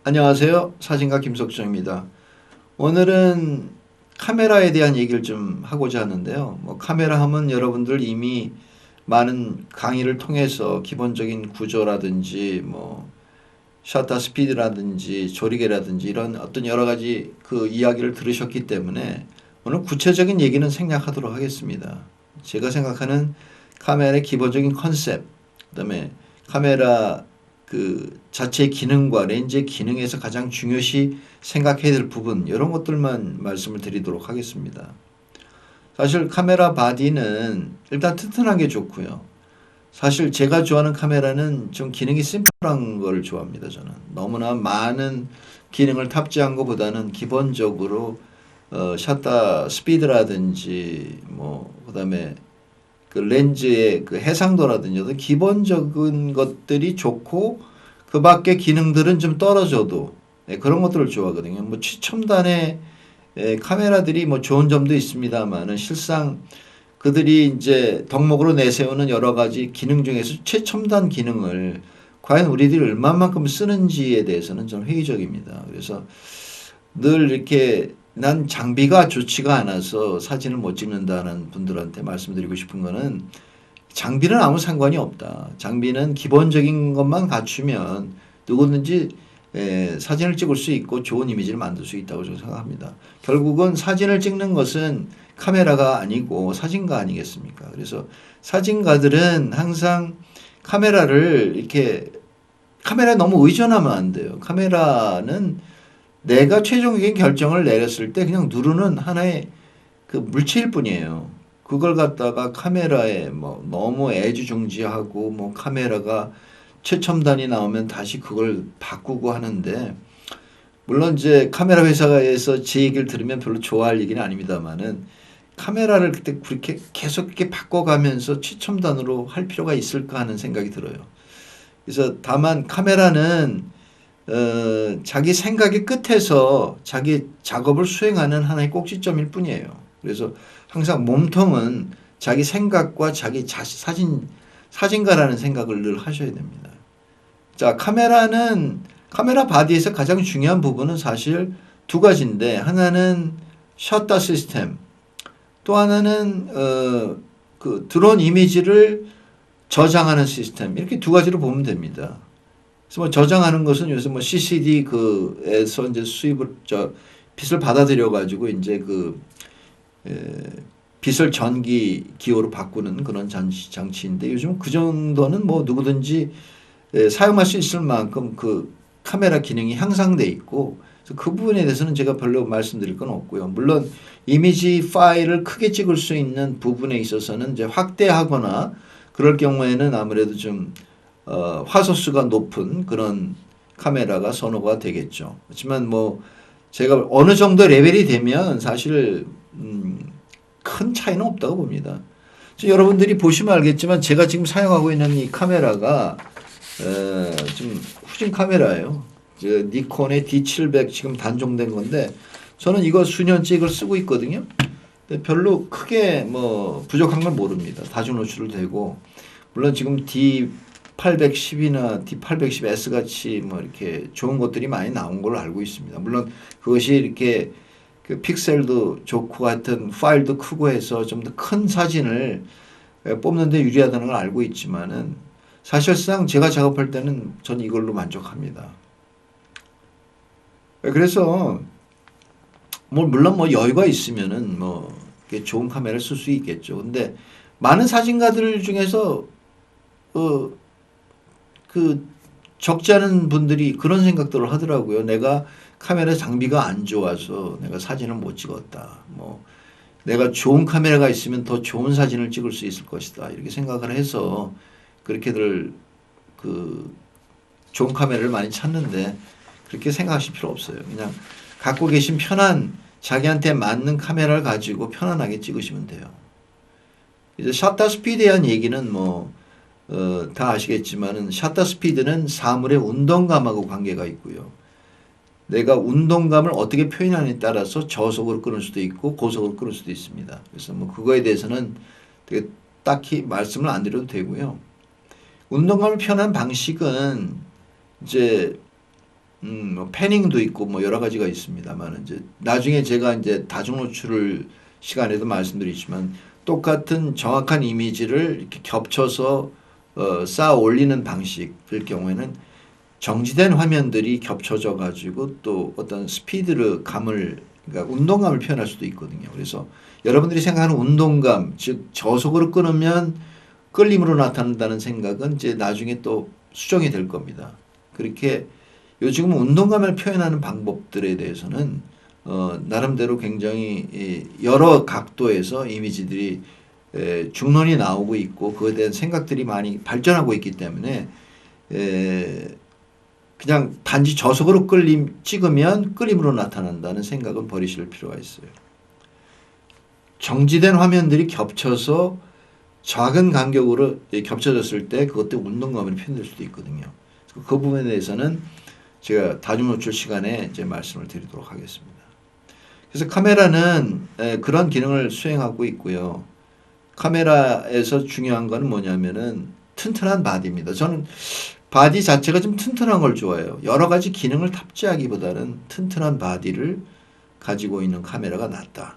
안녕하세요. 사진가 김석정입니다. 오늘은 카메라에 대한 얘기를 좀 하고자 하는데요. 카메라 하면 여러분들 이미 많은 강의를 통해서 기본적인 구조라든지 셔터 스피드라든지 조리개라든지 이런 어떤 여러 가지 그 이야기를 들으셨기 때문에 오늘 구체적인 얘기는 생략하도록 하겠습니다. 제가 생각하는 카메라의 기본적인 컨셉, 그다음에 카메라 그 자체 기능과 렌즈의 기능에서 가장 중요시 생각해야 될 부분 이런 것들만 말씀을 드리도록 하겠습니다. 사실 카메라 바디는 일단 튼튼한 게 좋고요. 사실 제가 좋아하는 카메라는 좀 기능이 심플한 걸 좋아합니다. 저는 너무나 많은 기능을 탑재한 것보다는 기본적으로 셔터 스피드라든지 그다음에 그 렌즈의 그 해상도라든지 어떤 기본적인 것들이 좋고 그 밖에 기능들은 좀 떨어져도 그런 것들을 좋아하거든요. 최첨단의 카메라들이 좋은 점도 있습니다만은 실상 그들이 이제 덕목으로 내세우는 여러 가지 기능 중에서 최첨단 기능을 과연 우리들이 얼마만큼 쓰는지에 대해서는 좀 회의적입니다. 그래서 늘 이렇게 난 장비가 좋지가 않아서 사진을 못 찍는다는 분들한테 말씀드리고 싶은 거는 장비는 아무 상관이 없다. 장비는 기본적인 것만 갖추면 누구든지 사진을 찍을 수 있고 좋은 이미지를 만들 수 있다고 저는 생각합니다. 결국은 사진을 찍는 것은 카메라가 아니고 사진가 아니겠습니까? 그래서 사진가들은 항상 카메라를 이렇게 카메라에 너무 의존하면 안 돼요. 카메라는 내가 최종적인 결정을 내렸을 때 그냥 누르는 하나의 그 물체일 뿐이에요. 그걸 갖다가 카메라에 너무 애지중지하고 카메라가 최첨단이 나오면 다시 그걸 바꾸고 하는데 물론 이제 카메라 회사에서 제 얘기를 들으면 별로 좋아할 얘기는 아닙니다만은 카메라를 그때 그렇게 계속 이렇게 바꿔가면서 최첨단으로 할 필요가 있을까 하는 생각이 들어요. 그래서 다만 카메라는 자기 생각의 끝에서 자기 작업을 수행하는 하나의 꼭지점일 뿐이에요. 그래서 항상 몸통은 자기 생각과 자기 사진가라는 생각을 늘 하셔야 됩니다. 자, 카메라 바디에서 가장 중요한 부분은 사실 두 가지인데 하나는 셔터 시스템, 또 하나는 그 드론 이미지를 저장하는 시스템 이렇게 두 가지로 보면 됩니다. 그래서 저장하는 것은 요새 CCD 그에서 이제 빛을 받아들여 가지고 이제 빛을 전기 기호로 바꾸는 그런 장치인데 요즘 그 정도는 누구든지 사용할 수 있을 만큼 그 카메라 기능이 향상돼 있고 그 부분에 대해서는 제가 별로 말씀드릴 건 없고요. 물론 이미지 파일을 크게 찍을 수 있는 부분에 있어서는 이제 확대하거나 그럴 경우에는 아무래도 좀 화소수가 높은 그런 카메라가 선호가 되겠죠. 그렇지만 제가 어느 정도 레벨이 되면 사실 큰 차이는 없다고 봅니다. 여러분들이 보시면 알겠지만 제가 지금 사용하고 있는 이 카메라가 좀 후진 카메라예요. 니콘의 D700 지금 단종된 건데 저는 이거 수년째 이걸 쓰고 있거든요. 근데 별로 크게 부족한 걸 모릅니다. 다중 노출도 되고 물론 지금 D810이나 D810S 같이 이렇게 좋은 것들이 많이 나온 걸로 알고 있습니다. 물론 그것이 이렇게 그 픽셀도 좋고 하여튼 파일도 크고 해서 좀 더 큰 사진을 뽑는 데 유리하다는 걸 알고 있지만은 사실상 제가 작업할 때는 전 이걸로 만족합니다. 그래서 물론 여유가 있으면은 좋은 카메라를 쓸 수 있겠죠. 근데 많은 사진가들 중에서 그 적지 않은 분들이 그런 생각들을 하더라고요. 내가 카메라 장비가 안 좋아서 내가 사진을 못 찍었다. 내가 좋은 카메라가 있으면 더 좋은 사진을 찍을 수 있을 것이다. 이렇게 생각을 해서 그렇게들 좋은 카메라를 많이 찾는데 그렇게 생각하실 필요 없어요. 그냥 갖고 계신 자기한테 맞는 카메라를 가지고 편안하게 찍으시면 돼요. 이제 셔터 스피드에 대한 얘기는 다 아시겠지만은 셔터 스피드는 사물의 운동감하고 관계가 있고요. 내가 운동감을 어떻게 표현하느냐에 따라서 저속으로 끊을 수도 있고 고속으로 끊을 수도 있습니다. 그래서 그거에 대해서는 되게 딱히 말씀을 안 드려도 되고요. 운동감을 표현한 방식은 이제 뭐 패닝도 있고 뭐 여러 가지가 있습니다만 이제 나중에 제가 이제 다중 노출 시간에도 말씀드리지만 똑같은 정확한 이미지를 이렇게 겹쳐서 쌓아 올리는 방식일 경우에는 정지된 화면들이 겹쳐져 가지고 또 어떤 스피드를 감을 그러니까 운동감을 표현할 수도 있거든요. 그래서 여러분들이 생각하는 운동감, 즉 저속으로 끊으면 끌림으로 나타난다는 생각은 이제 나중에 또 수정이 될 겁니다. 그렇게 요즘 운동감을 표현하는 방법들에 대해서는 나름대로 굉장히 여러 각도에서 이미지들이 중론이 나오고 있고 그에 대한 생각들이 많이 발전하고 있기 때문에 그냥 단지 저속으로 찍으면 끌림으로 나타난다는 생각은 버리실 필요가 있어요. 정지된 화면들이 겹쳐서 작은 간격으로 겹쳐졌을 때 그것도 운동감으로 표현될 수도 있거든요. 그 부분에 대해서는 제가 다중 노출 시간에 이제 말씀을 드리도록 하겠습니다. 그래서 카메라는 그런 기능을 수행하고 있고요. 카메라에서 중요한 건 뭐냐면은 튼튼한 바디입니다. 저는 바디 자체가 좀 튼튼한 걸 좋아해요. 여러 가지 기능을 탑재하기보다는 튼튼한 바디를 가지고 있는 카메라가 낫다.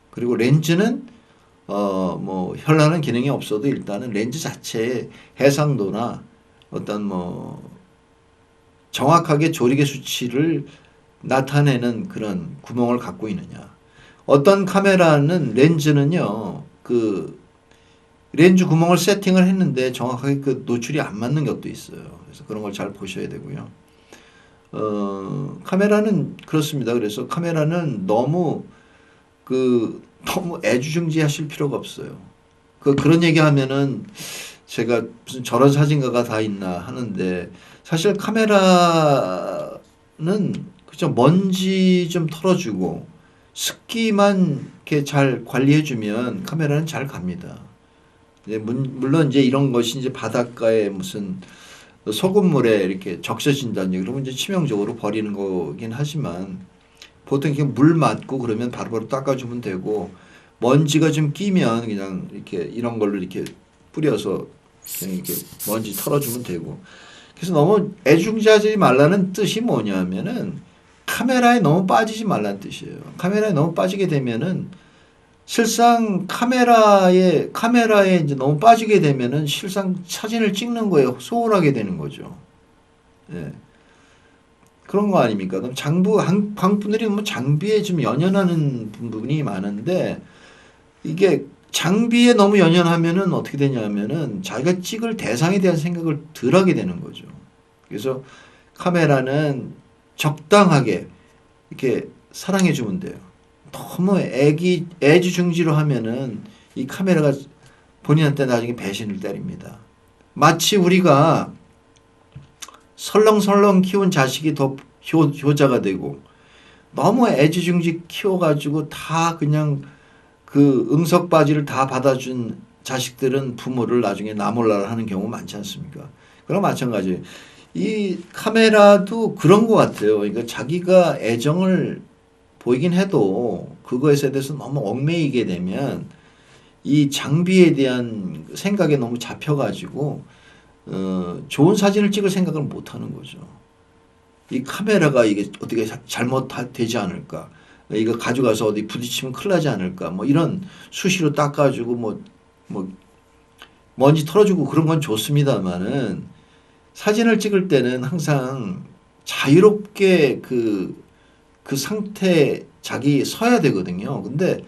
그리고 렌즈는 뭐 현란한 기능이 없어도 일단은 렌즈 자체의 해상도나 어떤 뭐 정확하게 조리개 수치를 나타내는 그런 구멍을 갖고 있느냐. 어떤 카메라는 렌즈는요, 그 렌즈 구멍을 세팅을 했는데 정확하게 그 노출이 안 맞는 것도 있어요. 그래서 그런 걸 잘 보셔야 되고요. 카메라는 그렇습니다. 그래서 카메라는 너무 애지중지하실 필요가 없어요. 그런 얘기하면은 제가 무슨 저런 사진가가 다 있나 하는데 사실 카메라는 그죠 먼지 좀 털어주고 습기만 이렇게 잘 관리해주면 카메라는 잘 갑니다. 물론 이제 이런 것이 이제 바닷가에 무슨 소금물에 이렇게 적셔진다든지 그러면 이제 치명적으로 버리는 거긴 하지만 보통 이렇게 물 맞고 그러면 바로바로 닦아주면 되고 먼지가 좀 끼면 그냥 이렇게 이런 걸로 이렇게 뿌려서 그냥 이렇게 먼지 털어주면 되고 그래서 너무 애중지하지 말라는 뜻이 뭐냐면은 카메라에 너무 빠지지 말라는 뜻이에요. 카메라에 너무 빠지게 되면은 실상 카메라에 이제 너무 빠지게 되면은 실상 사진을 찍는 거에 소홀하게 되는 거죠. 예. 그런 거 아닙니까? 그럼 한국분들이 뭐 장비에 좀 연연하는 부분이 많은데 이게 장비에 너무 연연하면은 어떻게 되냐면은 자기가 찍을 대상에 대한 생각을 덜 하게 되는 거죠. 그래서 카메라는 적당하게 이렇게 사랑해 주면 돼요. 너무 애지중지로 하면은 이 카메라가 본인한테 나중에 배신을 때립니다. 마치 우리가 설렁설렁 키운 자식이 더 효자가 되고 너무 애지중지 키워가지고 다 그냥 그 응석바지를 다 받아준 자식들은 부모를 나중에 나몰라라 하는 경우 많지 않습니까? 그럼 마찬가지예요. 이 카메라도 그런 것 같아요. 그러니까 자기가 애정을 보이긴 해도 그거에 대해서 너무 얽매이게 되면 이 장비에 대한 생각에 너무 잡혀가지고 좋은 사진을 찍을 생각을 못 하는 거죠. 이 카메라가 이게 어떻게 잘못되지 않을까. 이거 가져가서 어디 부딪히면 큰일 나지 않을까. 뭐 이런 수시로 닦아주고 뭐 먼지 털어주고 그런 건 좋습니다만은 사진을 찍을 때는 항상 자유롭게 그 상태 자기 서야 되거든요. 근데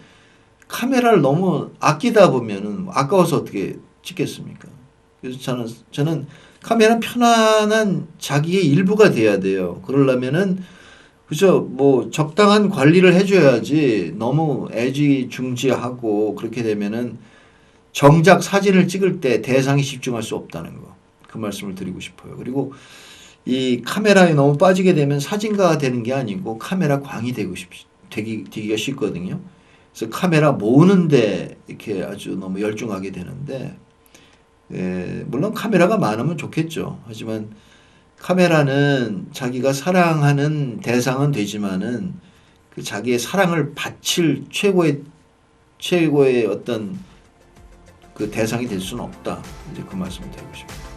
카메라를 너무 아끼다 보면은 아까워서 어떻게 찍겠습니까? 그래서 저는 카메라는 편안한 자기의 일부가 돼야 돼요. 그러려면은 그죠? 뭐 적당한 관리를 해줘야지 너무 애지중지하고 그렇게 되면은 정작 사진을 찍을 때 대상이 집중할 수 없다는 거. 그 말씀을 드리고 싶어요. 그리고 이 카메라에 너무 빠지게 되면 사진가가 되는 게 아니고 카메라 광이 되기가 쉽거든요. 그래서 카메라 모으는데 이렇게 아주 너무 열중하게 되는데 물론 카메라가 많으면 좋겠죠. 하지만 카메라는 자기가 사랑하는 대상은 되지만은 그 자기의 사랑을 바칠 최고의 어떤 그 대상이 될 수는 없다. 이제 그 말씀을 드리고 싶습니다.